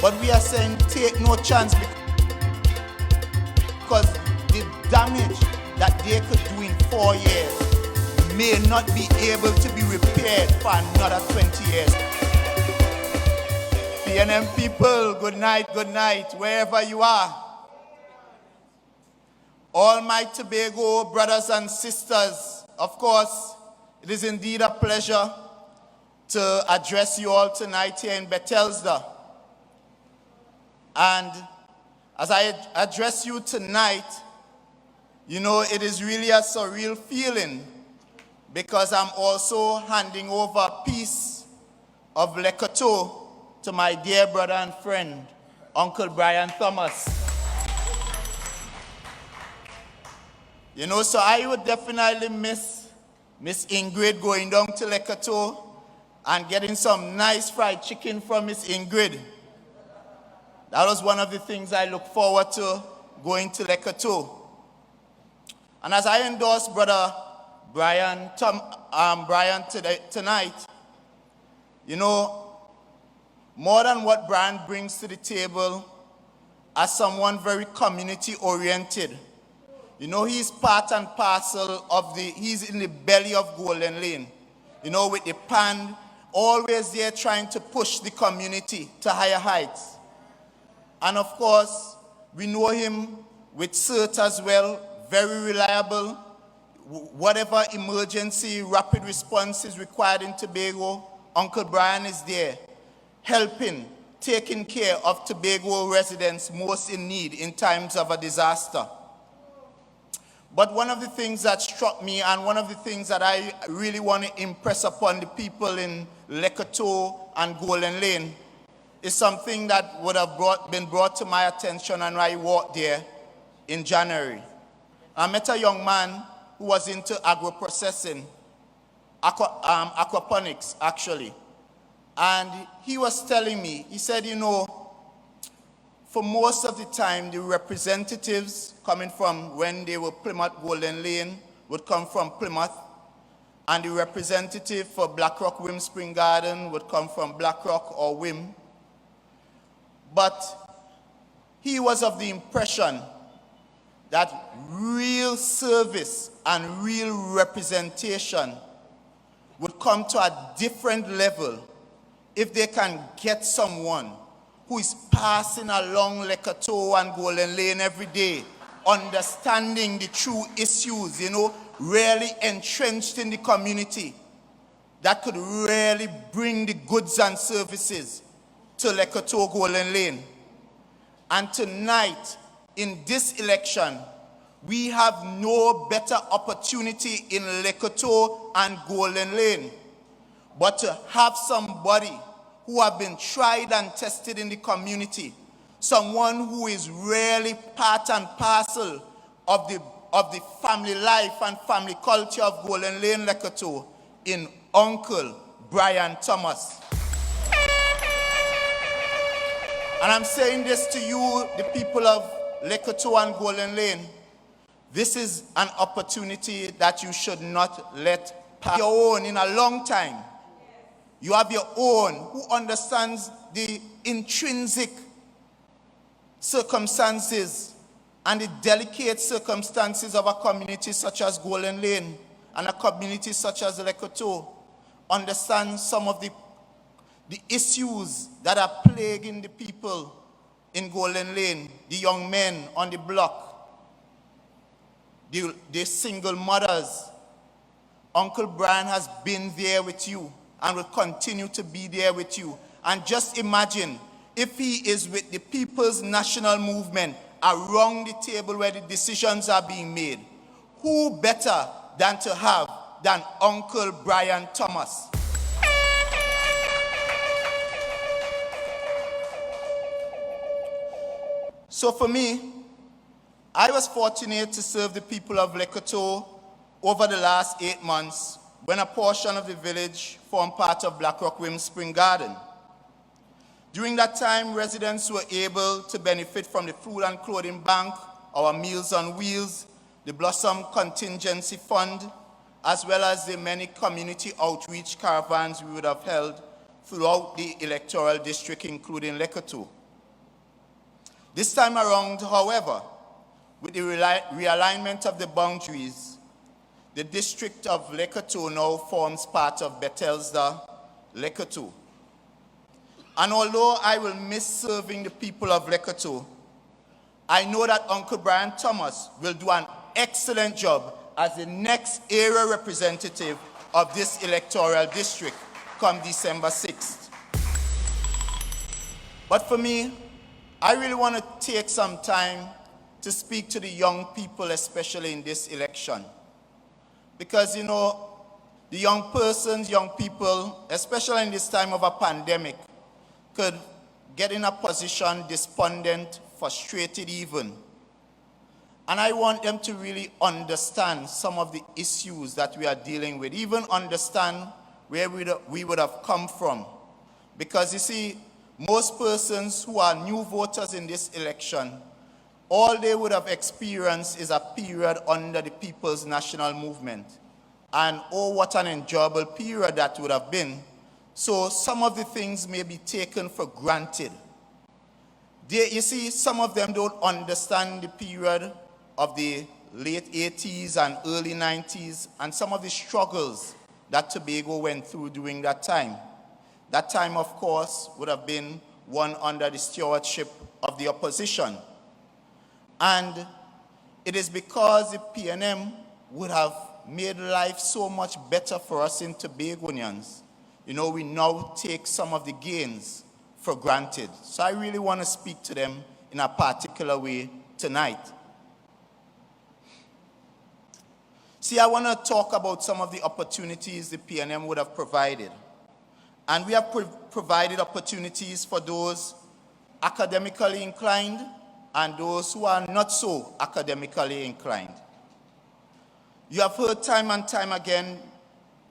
But we are saying take no chance because the damage that they could do in 4 years may not be able to be repaired for another 20 years. PNM people, good night, wherever you are. All my Tobago brothers and sisters, of course, it is indeed a pleasure to address you all tonight here in Bethesda. And as I address you tonight, you know, it is really a surreal feeling because I'm also handing over a piece of Lekoto to my dear brother and friend, Uncle Brian Thomas. You know, so I would definitely miss Miss Ingrid going down to Lekoto and getting some nice fried chicken from Miss Ingrid. That was one of the things I look forward to, going to Lekoto. And as I endorse Brother Brian tonight, you know, more than what Brian brings to the table, as someone very community-oriented, you know, he's part and parcel of he's in the belly of Golden Lane, you know, with the pan, always there trying to push the community to higher heights. And of course, we know him with CERT as well, very reliable. Whatever emergency, rapid response is required in Tobago, Uncle Brian is there, helping, taking care of Tobago residents most in need in times of a disaster. But one of the things that struck me, and one of the things that I really want to impress upon the people in Lekoto and Golden Lane, is something that would have been brought to my attention when I walked there in January. I met a young man who was into agro-processing, aquaponics actually. And he was telling me, he said, you know, for most of the time, the representatives coming from when they were Plymouth Golden Lane would come from Plymouth, and the representative for Blackrock Whim Spring Garden would come from Blackrock or Whim. But he was of the impression that real service and real representation would come to a different level if they can get someone who is passing along Lekoto and Golden Lane every day, understanding the true issues, you know, really entrenched in the community, that could really bring the goods and services to Lekoto, Golden Lane. And tonight, in this election, we have no better opportunity in Lekoto and Golden Lane but to have somebody who have been tried and tested in the community, someone who is really part and parcel of the family life and family culture of Golden Lane, Lekoto, in Uncle Brian Thomas. And I'm saying this to you, the people of Lekoto and Golden Lane. This is an opportunity that you should not let pass. Your own in a long time. You have your own who understands the intrinsic circumstances and the delicate circumstances of a community such as Golden Lane and a community such as Lekoto. Understand some of the issues that are plaguing the people in Golden Lane, the young men on the block, the single mothers. Uncle Brian has been there with you and will continue to be there with you. And just imagine if he is with the People's National Movement around the table where the decisions are being made. Who better than to have than Uncle Brian Thomas? So for me, I was fortunate to serve the people of Lekoto over the last 8 months when a portion of the village formed part of Blackrock Whim Spring Garden. During that time, residents were able to benefit from the Food and Clothing Bank, our Meals on Wheels, the Blossom Contingency Fund, as well as the many community outreach caravans we would have held throughout the electoral district, including Lekoto. This time around, however, with the realignment of the boundaries, the district of Lekoto now forms part of Bethesda, Lekoto. And although I will miss serving the people of Lekoto, I know that Uncle Brian Thomas will do an excellent job as the next area representative of this electoral district come December 6th. But for me, I really want to take some time to speak to the young people, especially in this election. Because, you know, the young persons, young people, especially in this time of a pandemic, could get in a position despondent, frustrated even. And I want them to really understand some of the issues that we are dealing with, even understand where we would have come from. Because you see, most persons who are new voters in this election, all they would have experienced is a period under the People's National Movement. And oh, what an enjoyable period that would have been. So some of the things may be taken for granted. You see, some of them don't understand the period of the late 80s and early 90s and some of the struggles that Tobago went through during that time. That time, of course, would have been one under the stewardship of the opposition. And it is because the PNM would have made life so much better for us in Tobagonians. You know, we now take some of the gains for granted. So I really want to speak to them in a particular way tonight. See, I want to talk about some of the opportunities the PNM would have provided. And we have provided opportunities for those academically inclined and those who are not so academically inclined. You have heard time and time again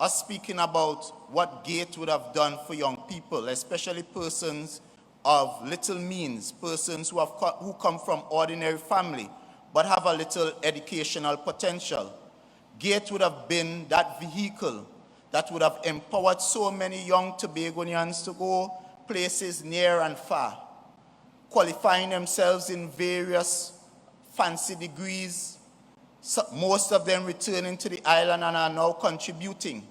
us speaking about what GATE would have done for young people, especially persons of little means, persons who come from ordinary family, but have a little educational potential. GATE would have been that vehicle that would have empowered so many young Tobagonians to go places near and far, qualifying themselves in various fancy degrees, most of them returning to the island and are now contributing.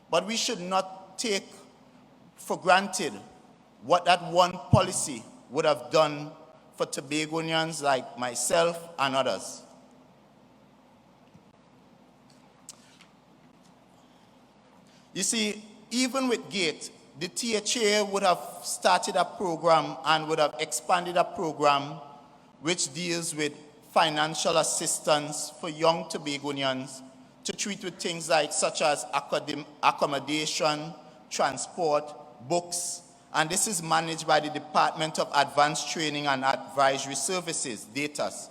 But we should not take for granted what that one policy would have done for Tobagonians like myself and others. You see, even with GATE, the THA would have started a program and would have expanded a program which deals with financial assistance for young Tobagonians to treat with things like such as accommodation, transport, books, and this is managed by the Department of Advanced Training and Advisory Services, DATAS.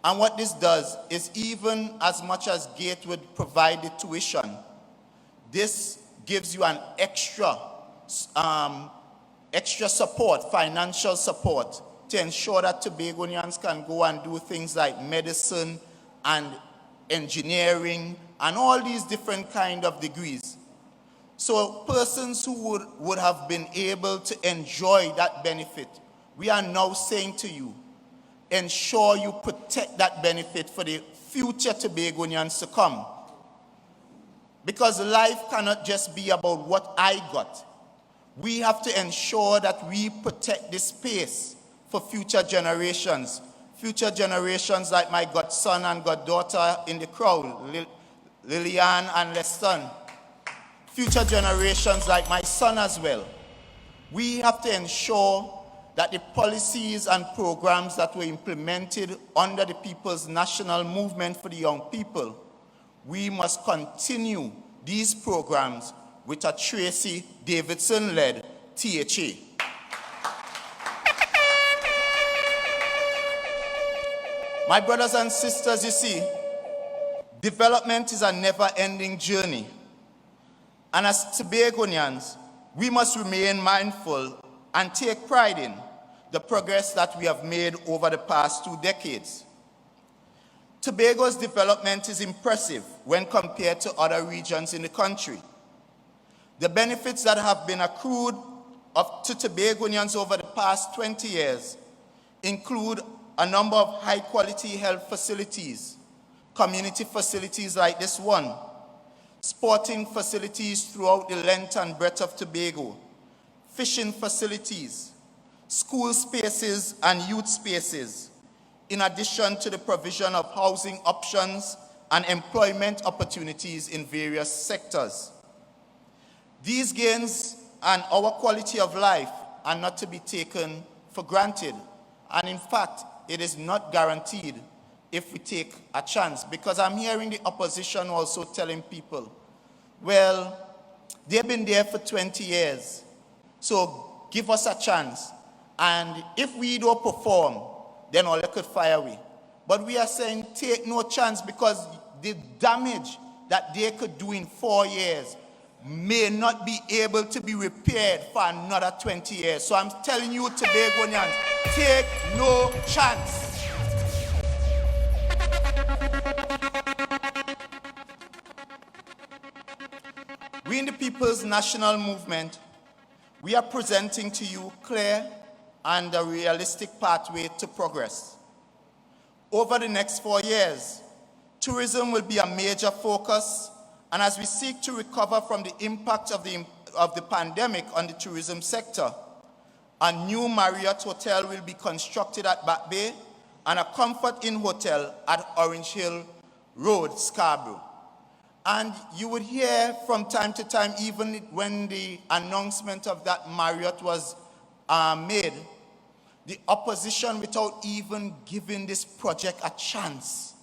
And what this does is even as much as GATE would provide the tuition, this gives you an extra support, financial support, to ensure that Tobagonians can go and do things like medicine and engineering and all these different kind of degrees. So persons who would have been able to enjoy that benefit, we are now saying to you, ensure you protect that benefit for the future Tobagonians to come. Because life cannot just be about what I got. We have to ensure that we protect this space for future generations like my godson and goddaughter in the crowd, Lillian and Leston. Future generations like my son as well. We have to ensure that the policies and programs that were implemented under the People's National Movement for the Young People, we must continue these programs with a Tracy Davidson-led THA. My brothers and sisters, you see, development is a never-ending journey. And as Tobagonians, we must remain mindful and take pride in the progress that we have made over the past 2 decades. Tobago's development is impressive when compared to other regions in the country. The benefits that have been accrued to Tobagonians over the past 20 years include a number of high-quality health facilities, community facilities like this one, sporting facilities throughout the length and breadth of Tobago, fishing facilities, school spaces and youth spaces, in addition to the provision of housing options and employment opportunities in various sectors. These gains and our quality of life are not to be taken for granted, and in fact, it is not guaranteed if we take a chance, because I'm hearing the opposition also telling people, well, they've been there for 20 years, so give us a chance, and if we don't perform, then all they could fire we. But we are saying take no chance, because the damage that they could do in 4 years may not be able to be repaired for another 20 years. So I'm telling you, Tobagonians, take no chance. We in the People's National Movement, we are presenting to you clear and a realistic pathway to progress. Over the next 4 years, tourism will be a major focus, and as we seek to recover from the impact of the pandemic on the tourism sector, a new Marriott hotel will be constructed at Back Bay and a Comfort Inn hotel at Orange Hill Road, Scarborough. And you would hear from time to time, even when the announcement of that Marriott was made, the opposition, without even giving this project a chance,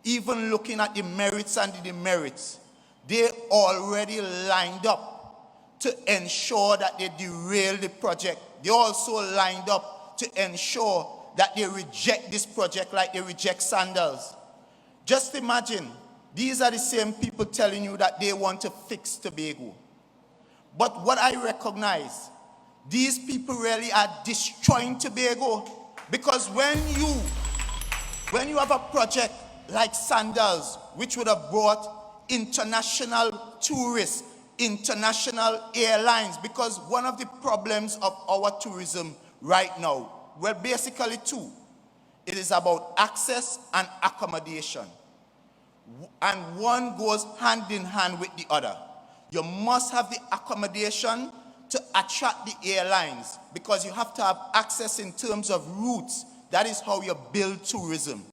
even looking at the merits and the demerits, they already lined up to ensure that they derail the project. They also lined up to ensure that they reject this project like they reject sandals. Just imagine, these are the same people telling you that they want to fix Tobago. But what I recognize, these people really are destroying Tobago, because when you have a project like Sandals, which would have brought international tourists, international airlines, because one of the problems of our tourism right now, well, basically two. It is about access and accommodation. And one goes hand in hand with the other. You must have the accommodation to attract the airlines, because you have to have access in terms of routes. That is how you build tourism.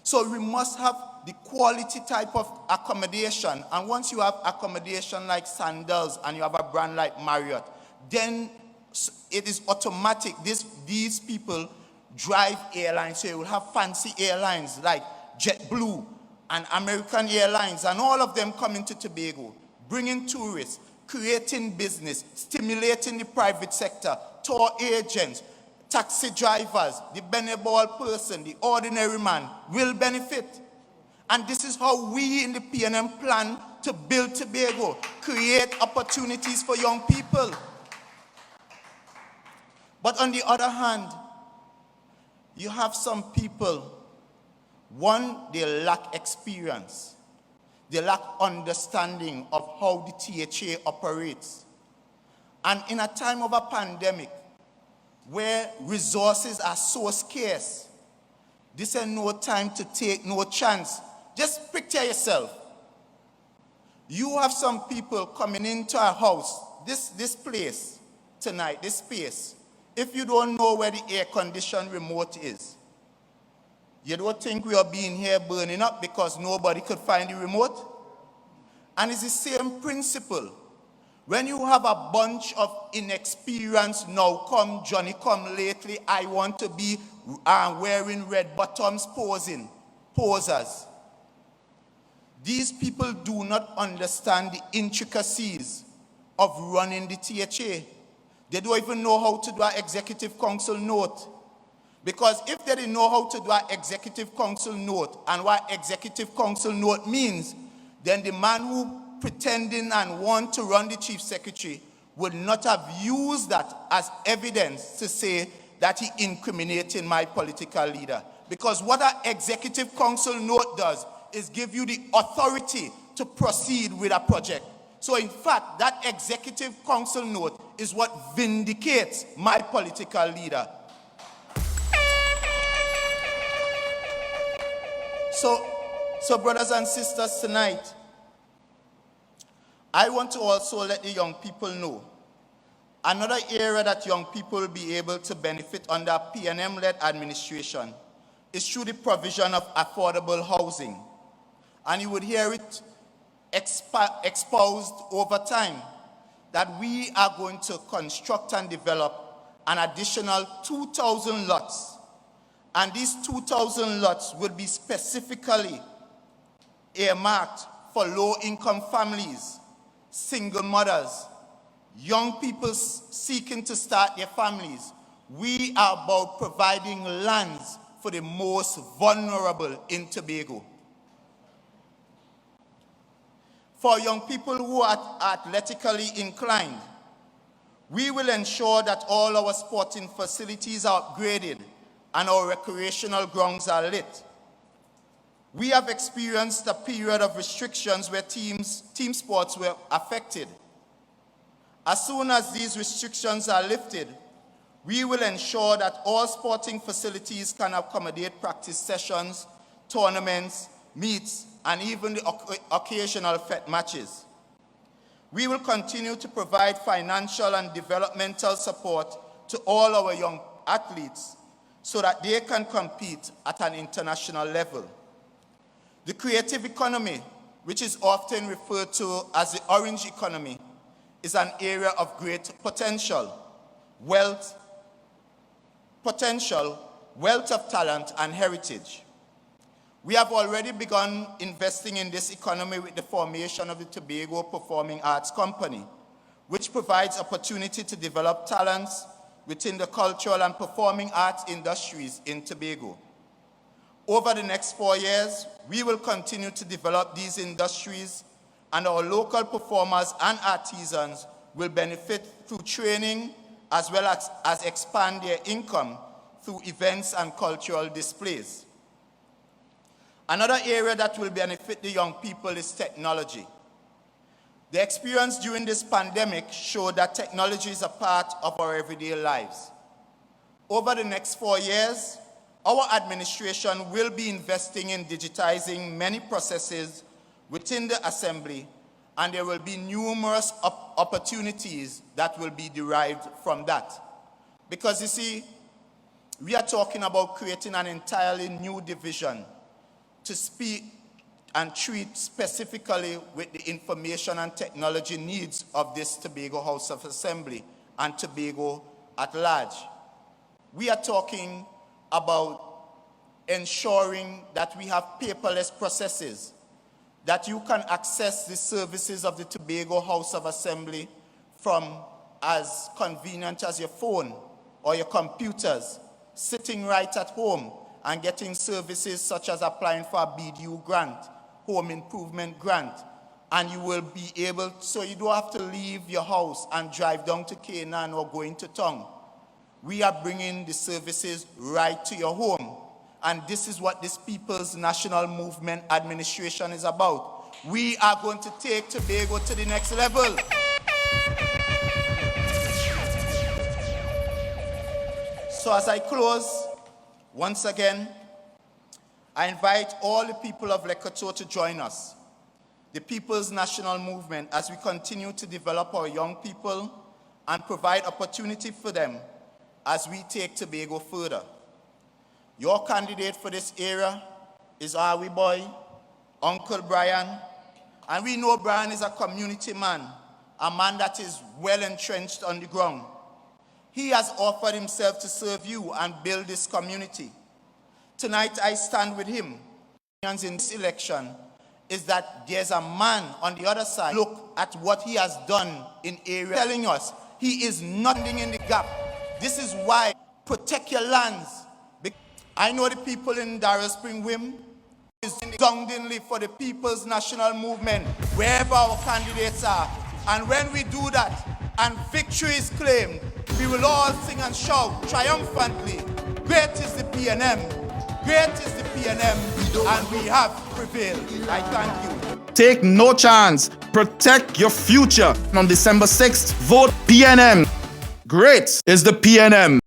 So we must have the quality type of accommodation. And once you have accommodation like Sandals and you have a brand like Marriott, then it is automatic. These people drive airlines. So you will have fancy airlines like JetBlue and American Airlines, and all of them coming to Tobago, bringing tourists, creating business, stimulating the private sector, tour agents, taxi drivers, the benevolent person, the ordinary man will benefit. And this is how we in the PNM plan to build Tobago, create opportunities for young people. But on the other hand, you have some people, one, they lack experience. They lack understanding of how the THA operates. And in a time of a pandemic, where resources are so scarce, this is no time to take no chance. Just picture yourself. You have some people coming into a house, this place tonight, this space. If you don't know where the air-conditioned remote is, you don't think we are being here burning up because nobody could find the remote? And it's the same principle. When you have a bunch of inexperienced, now come Johnny come lately, I want to be wearing red bottoms posers. These people do not understand the intricacies of running the THA. They don't even know how to do an executive council note. Because if they didn't know how to do an executive council note and what executive council note means, then the man who pretending and want to run the chief secretary would not have used that as evidence to say that he incriminating my political leader. Because what an executive council note does is give you the authority to proceed with a project. So in fact, that executive council note is what vindicates my political leader. So brothers and sisters, tonight, I want to also let the young people know another area that young people will be able to benefit under PNM-led administration is through the provision of affordable housing. And you would hear it exposed over time that we are going to construct and develop an additional 2,000 lots. And these 2,000 lots will be specifically earmarked for low-income families, single mothers, young people seeking to start their families. We are about providing lands for the most vulnerable in Tobago. For young people who are athletically inclined, we will ensure that all our sporting facilities are upgraded and our recreational grounds are lit. We have experienced a period of restrictions where team sports were affected. As soon as these restrictions are lifted, we will ensure that all sporting facilities can accommodate practice sessions, tournaments, meets, and even the occasional FET matches. We will continue to provide financial and developmental support to all our young athletes so that they can compete at an international level. The creative economy, which is often referred to as the orange economy, is an area of great potential, wealth of talent, and heritage. We have already begun investing in this economy with the formation of the Tobago Performing Arts Company, which provides opportunity to develop talents within the cultural and performing arts industries in Tobago. Over the next 4 years, we will continue to develop these industries, and our local performers and artisans will benefit through training as well as expand their income through events and cultural displays. Another area that will benefit the young people is technology. The experience during this pandemic showed that technology is a part of our everyday lives. Over the next 4 years, our administration will be investing in digitizing many processes within the Assembly, and there will be numerous opportunities that will be derived from that. Because you see, we are talking about creating an entirely new division to speak and treat specifically with the information and technology needs of this Tobago House of Assembly and Tobago at large. We are talking about ensuring that we have paperless processes, that you can access the services of the Tobago House of Assembly from as convenient as your phone or your computers, sitting right at home and getting services such as applying for a BDU grant, home improvement grant, and you will be able, so you don't have to leave your house and drive down to Canaan or go into town. We are bringing the services right to your home. And this is what this People's National Movement Administration is about. We are going to take Tobago to the next level. So as I close, once again, I invite all the people of Lekoto to join us, the People's National Movement, as we continue to develop our young people and provide opportunity for them as we take Tobago further. Your candidate for this area is our wee boy, Uncle Brian. And we know Brian is a community man, a man that is well entrenched on the ground. He has offered himself to serve you and build this community. Tonight I stand with him. In this election is that there's a man on the other side. Look at what he has done in area, telling us he is nothing in the gap. This is why protect your lands. I know the people in Darrel Spring, Whim, is soundingly for the People's National Movement, wherever our candidates are. And when we do that, and victory is claimed, we will all sing and shout triumphantly, great is the PNM, great is the PNM, and we have prevailed. I thank you. Take no chance. Protect your future. On December 6th, vote PNM. Great is the PNM.